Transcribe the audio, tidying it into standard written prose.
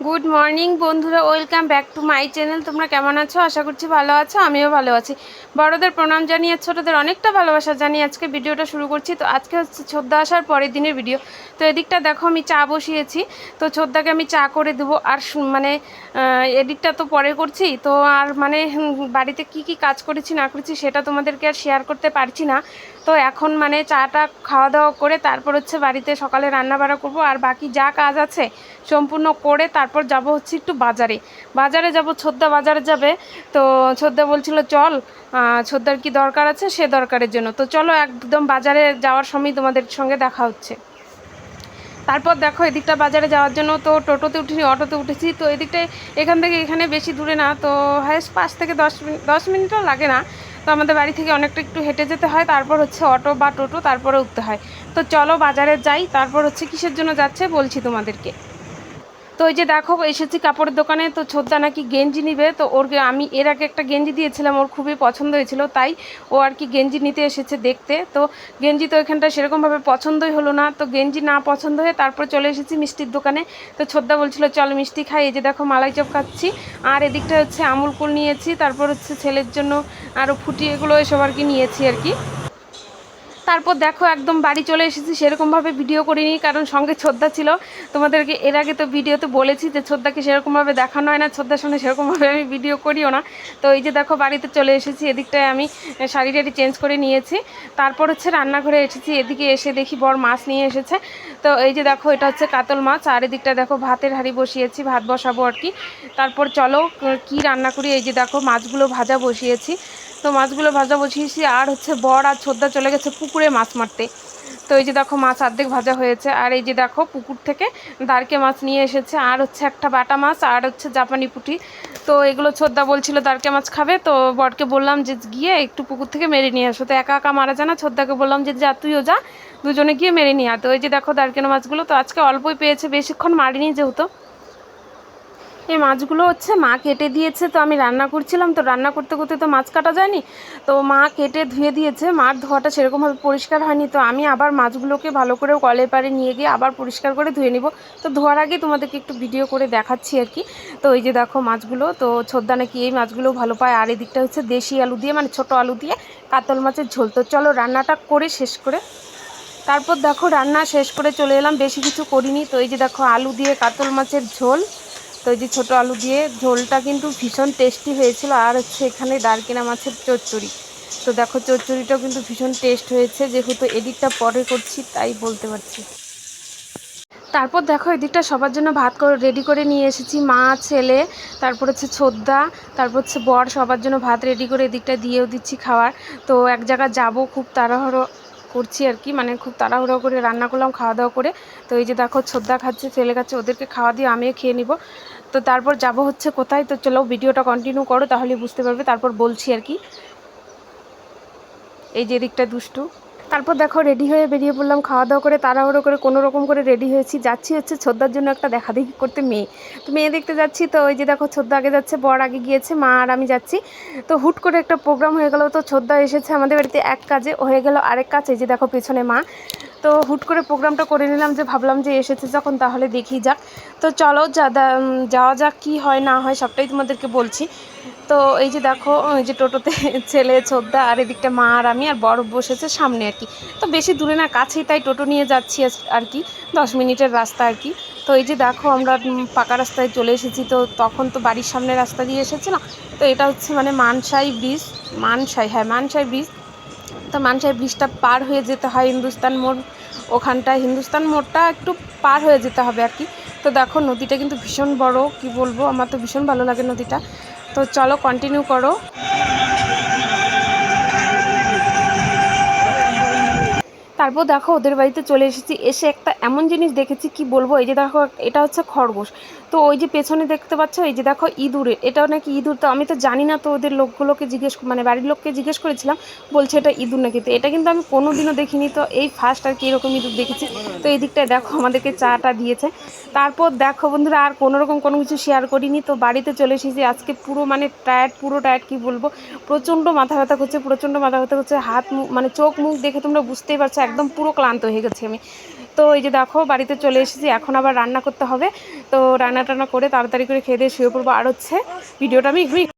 Good morning বন্ধুরা, welcome back to my channel. তোমরা কেমন আছো? আশা করছি ভালো আছো, আমিও ভালো আছি। বড়দের প্রণাম জানিয়ে ছোটোদের অনেকটা ভালোবাসা জানিয়ে আজকে ভিডিওটা শুরু করছি। তো আজকে হচ্ছে ছোদ্দা আসার পরের দিনের ভিডিও। তো এদিকটা দেখো আমি চা বসিয়েছি, তো ছোদ্দাকে আমি চা করে দেবো। আর মানে এডিটটা তো পরে করছি, তো আর মানে বাড়িতে কি কি কাজ করেছি না করেছি সেটা তোমাদেরকে আর শেয়ার করতে পারছি না। তো এখন মানে চাটা খাওয়া দাওয়া করে তারপর হচ্ছে বাড়িতে সকালে রান্না বাড়া করবো, আর বাকি যা কাজ আছে সম্পূর্ণ করে তারপর যাব হচ্ছে একটু বাজারে যাব। ছোদ্দা বাজারে যাবে, তো ছোদ্দা বলছিল চল, ছোদ্দার কি দরকার আছে সে দরকারের জন্য। তো চলো একদম বাজারে যাওয়ার সময় তোমাদের সঙ্গে দেখা হচ্ছে। তারপর দেখো এদিকটা বাজারে যাওয়ার জন্য তো টোটোতে উঠিনি, অটোতে উঠেছি। তো এদিকটায় এখান থেকে এখানে বেশি দূরে না, তো হায়েস্ট 5 থেকে 10 মিনিটও লাগে না। তো আমাদের বাড়ি থেকে অনেকটা একটু হেঁটে যেতে হয়, তারপর হচ্ছে অটো বা টোটো তারপরে উঠতে হয়। তো চলো বাজারে যাই। তারপর হচ্ছে কিসের জন্য যাচ্ছে বলছি তোমাদেরকে। তো ওই যে দেখো এসেছি কাপড়ের দোকানে, তো ছোদ্দা নাকি গেঞ্জি নিবে। তো ওর আমি এর আগে একটা গেঞ্জি দিয়েছিলাম, ওর খুবই পছন্দ হয়েছিল, তাই ও আর কি গেঞ্জি নিতে এসেছে দেখতে। তো গেঞ্জি তো এখানটা সেরকমভাবে পছন্দই হলো না, তো গেঞ্জি না পছন্দ হয়ে তারপর চলে এসেছি মিষ্টির দোকানে। তো ছোদ্দা বলছিল চল মিষ্টি খাই। এই যে দেখো মালাই চপ খাচ্ছি, আর এদিকটা হচ্ছে আমুল কুল নিয়েছি, তারপর হচ্ছে ছেলের জন্য আরও ফুটি এগুলো এসব আর কি নিয়েছি আর কি। তারপর দেখো একদম বাড়ি চলে এসেছি, সেরকমভাবে ভিডিও করিনি কারণ সঙ্গে ছোদ্দা ছিল। তোমাদেরকে এর আগে তো ভিডিওতে বলেছি যে ছোদ্দাকে সেরকমভাবে দেখানো হয় না, ছোদ্দার সঙ্গে সেরকমভাবে আমি ভিডিও করিও না। তো এই যে দেখো বাড়িতে চলে এসেছি, এদিকটায় আমি শাড়ি টাড়ি চেঞ্জ করে নিয়েছি। তারপর হচ্ছে রান্নাঘরে এসেছি, এদিকে এসে দেখি বর মাছ নিয়ে এসেছে। তো এই যে দেখো এটা হচ্ছে কাতল মাছ, আর এদিকটা দেখো ভাতের হাঁড়ি বসিয়েছি, ভাত বসাবো আর কি। তারপর চলো কি রান্না করি। এই যে দেখো মাছগুলো ভাজা বসিয়েছি, তো মাছগুলো ভাজা বসিয়েছি। আর হচ্ছে বর আর ছোদ্দা চলে গেছে পুকুরে মাছ মারতে। তো এই যে দেখো মাছ অর্ধেক ভাজা হয়েছে, আর এই যে দেখো পুকুর থেকে দারকে মাছ নিয়ে এসেছে, আর হচ্ছে একটা বাটা মাছ, আর হচ্ছে জাপানি পুঁটি। তো এগুলো ছোদ্দা বলছিল দারকে মাছ খাবে, তো বরকে বললাম যে গিয়ে একটু পুকুর থেকে মেরে নিয়ে আসো। তো একা একা মারা যায় না, ছোদ্দাকে বললাম যে যা তুইও যা, দুজনে গিয়ে মেরে নিয়ে আয়। তো এই যে দেখো দারকেনা মাছগুলো তো আজকে অল্পই পেয়েছে, বেশিক্ষণ মারিনি যেহেতু। এই মাছগুলো হচ্ছে মা কেটে দিয়েছে, তো আমি রান্না করছিলাম, তো রান্না করতে করতে তো মাছ কাটা যায়নি, তো মা কেটে ধুয়ে দিয়েছে। মাছ ধোয়াটা সেরকমভাবে পরিষ্কার হয়নি, তো আমি আবার মাছগুলোকে ভালো করে কলের পাড়ে নিয়ে গিয়ে আবার পরিষ্কার করে ধুয়ে নিব। তো ধোয়ার আগে তোমাদেরকে একটু ভিডিও করে দেখাচ্ছি আর কি। তো এই যে দেখো মাছগুলো, তো ছোদ্দা নাকি এই মাছগুলো ভালো পায়। আর এদিকটা হচ্ছে দেশি আলু দিয়ে, মানে ছোটো আলু দিয়ে কাতল মাছের ঝোল। তো চলো রান্নাটা করে শেষ করে তারপর দেখো রান্না শেষ করে চলে এলাম, বেশি কিছু করিনি। তো এই যে দেখো আলু দিয়ে কাতল মাছের ঝোল, তো এই যে ছোটো আলু দিয়ে ঝোলটা কিন্তু ভীষণ টেস্টি হয়েছিল। আর হচ্ছে এখানে দারকিনা মাছের চচ্চড়ি, তো দেখো চচ্চড়িটাও কিন্তু ভীষণ টেস্ট হয়েছে, যেহেতু এদিকটা পরে করছি তাই বলতে পারছি। তারপর দেখো এদিকটা সবার জন্য ভাত করে রেডি করে নিয়ে এসেছি, মা ছেলে তারপর হচ্ছে ছোদ্দা, তারপর হচ্ছে বর, সবার জন্য ভাত রেডি করে এদিকটা দিয়েও দিচ্ছি খাওয়ার। তো এক জায়গায় যাব, খুব তাড়াহুড়ো করছি আর কি, মানে খুব তাড়াহুড়ো করে রান্না করলাম খাওয়া দাওয়া করে। তো এই যে দেখো ছোদ্দা খাচ্ছে, ছেলে খাচ্ছে, ওদেরকে খাওয়া দিয়ে আমিও খেয়ে নিব। তো তারপর যাব হচ্ছে কোথায়, তো চলো ভিডিওটা কন্টিনিউ করো তাহলে বুঝতে পারবে, তারপর বলছি আর কি। এই যে এদিকটা দুষ্টু। তারপর দেখো রেডি হয়ে বেরিয়ে পড়লাম খাওয়া দাওয়া করে, তাড়াহুড়ো করে কোনো রকম করে রেডি হয়েছি, যাচ্ছি হচ্ছে ছোদ্দার জন্য একটা দেখাদেখি করতে মেয়ে। তো মেয়ে দেখতে যাচ্ছি, তো ওই যে দেখো ছোদ্দা আগে যাচ্ছে, বর আগে গিয়েছে, মা আর আমি যাচ্ছি। তো হুট করে একটা প্রোগ্রাম হয়ে গেল, তো ছোদ্দা এসেছে আমাদের বাড়িতে এক কাজে, হয়ে গেল আরেক কাজ। এই যে দেখো পেছনে মা। তো হুট করে প্রোগ্রামটা করে নিলাম, যে ভাবলাম যে এসেছে যখন তাহলে দেখি যাক। তো চলো যাওয়া যাক, কী হয় না হয় সবটাই তোমাদেরকে বলছি। তো এই যে দেখো এই যে টোটোতে ছেলে ছোদ্দা, আর এদিকটা মা আর আমি, আর বড় বসেছে সামনে আর কি। তো বেশি দূরে না, কাছেই, তাই টোটো নিয়ে যাচ্ছি আর কি, 10 মিনিটের রাস্তা আর কি। তো এই যে দেখো আমরা পাকা রাস্তায় চলে এসেছি, তো তখন তো বাড়ির সামনে রাস্তা দিয়ে এসেছিলাম। তো এটা হচ্ছে মানে মানসাই ব্রিজ, মানসাই ব্রিজ। তো মানসাই ব্রিজটা পার হয়ে যেতে হয় হিন্দুস্তান মোড়, ওখানটায় হিন্দুস্তান মোড়টা একটু পার হয়ে যেতে হবে আর কি। তো দেখো নদীটা কিন্তু ভীষণ বড়, কি বলবো, আমার তো ভীষণ ভালো লাগে নদীটা। তো চলো কন্টিনিউ করো। তারপর দেখো ওদের বাড়িতে চলে এসেছি, এসে একটা এমন জিনিস দেখেছি কি বলবো। এই যে দেখো এটা হচ্ছে খরগোশ। তো ওই যে পেছনে দেখতে পাচ্ছ, এই যে দেখো ইঁদুরের, এটাও নাকি ইঁদুর, তো আমি তো জানি না। তো ওদের লোকগুলোকে মানে বাড়ির লোককে জিজ্ঞেস করেছিলাম, বলছে এটা ইঁদুর নাকি। তো এটা কিন্তু আমি কোনোদিনও দেখিনি, তো এই ফার্স্ট আর কি এরকম ইঁদুর দেখেছি। তো এই দিকটায় দেখো আমাদেরকে চাটা দিয়েছে। তারপর দেখো বন্ধুরা আর কোনোরকম কোনো কিছু শেয়ার করিনি, তো বাড়িতে চলে এসেছি। আজকে পুরো মানে পুরো টায়ার্ড কি বলবো, প্রচণ্ড মাথা ব্যথা করছে, হাত মুখ মানে চোখ মুখ দেখে তোমরা বুঝতেই পারছো, একদম পুরো ক্লান্ত হয়ে গেছি আমি। তো এই যে দেখো বাড়িতে চলে এসেছি, এখন আবার রান্না করতে হবে। তো রান্না টান্না করে তাড়াতাড়ি করে খেয়ে দিয়ে শুয়ে পড়বো। আর হচ্ছে ভিডিওটা আমি